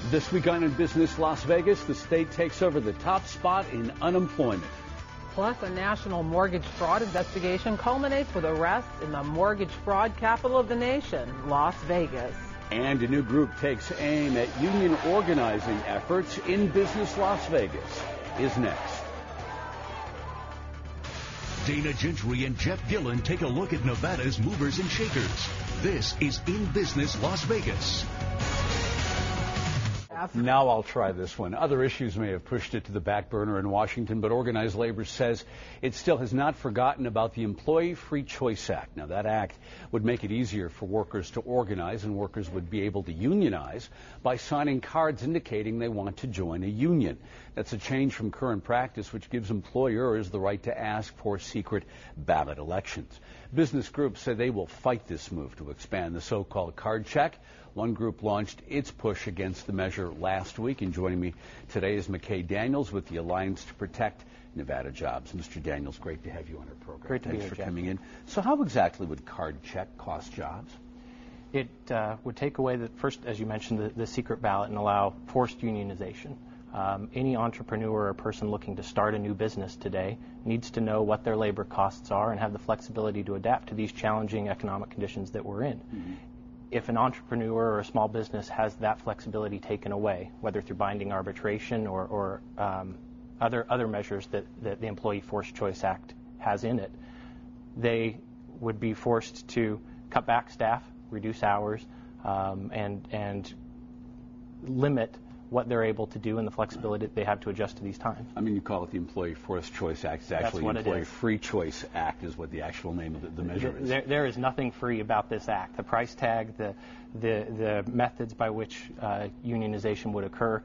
This week on In Business Las Vegas, the state takes over the top spot in unemployment. Plus, a national mortgage fraud investigation culminates with arrests in the mortgage fraud capital of the nation, Las Vegas. And a new group takes aim at union organizing efforts. In Business Las Vegas is next. Dana Gentry and Jeff Gillan take a look at Nevada's movers and shakers. This is In Business Las Vegas. Now I'll try this one. Other issues may have pushed it to the back burner in Washington, but organized labor says it still has not forgotten about the Employee Free Choice Act. Now, that act would make it easier for workers to organize, and workers would be able to unionize by signing cards indicating they want to join a union. That's a change from current practice, which gives employers the right to ask for secret ballot elections. Business groups say they will fight this move to expand the so-called card check. One group launched its push against the measure last week, and joining me today is McKay Daniels with the Alliance to Protect Nevada Jobs. Mr. Daniels, great to have you on our program. Great to be here, Thanks for Jeff. coming in. So how exactly would card check cost jobs? It would take away, first, as you mentioned, the secret ballot and allow forced unionization. Any entrepreneur or person looking to start a new business today needs to know what their labor costs are and have the flexibility to adapt to these challenging economic conditions that we're in. Mm-hmm. If an entrepreneur or a small business has that flexibility taken away, whether through binding arbitration or other measures that the Employee Forced Choice Act has in it, they would be forced to cut back staff, reduce hours, and limit what they're able to do and the flexibility that they have to adjust to these times. I mean, you call it the Employee Forced Choice Act. It's actually the Employee Free Choice Act is what the actual name of the measure is. There is nothing free about this act. The price tag, the methods by which unionization would occur,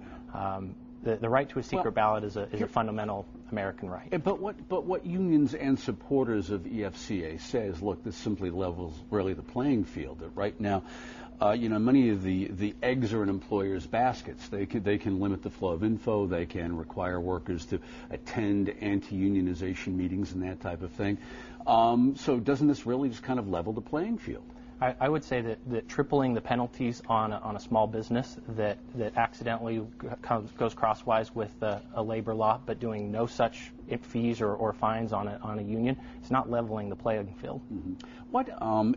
the right to a secret ballot is a fundamental American right. But what unions and supporters of EFCA say is, look, this simply levels really the playing field. That right now, many of the eggs are in employers' baskets. They can limit the flow of info. They can require workers to attend anti-unionization meetings and that type of thing. So doesn't this really just kind of level the playing field? I would say that tripling the penalties on a small business that accidentally goes crosswise with a labor law, but doing no such fees or fines on a union, it's not leveling the playing field. Mm-hmm. What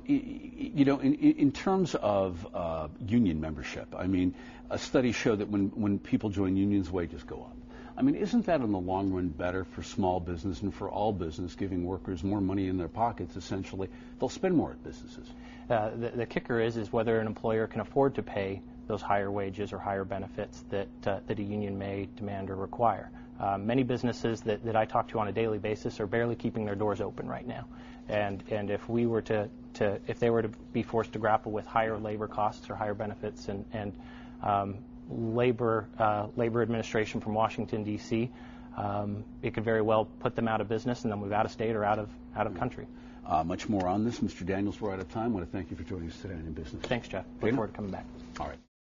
in terms of union membership, I mean, a study showed that when people join unions, wages go up. I mean, isn't that in the long run better for small business and for all business, giving workers more money in their pockets? Essentially, they'll spend more at businesses. The kicker is whether an employer can afford to pay those higher wages or higher benefits that a union may demand or require. Many businesses that I talk to on a daily basis are barely keeping their doors open right now, and if we were if they were to be forced to grapple with higher labor costs or higher benefits and labor administration from Washington, D.C., it could very well put them out of business and then move out of state or out of country. Much more on this. Mr. Daniels, we're out of time. I want to thank you for joining us today on In Business. Thanks, Jeff. Look forward to coming back. All right.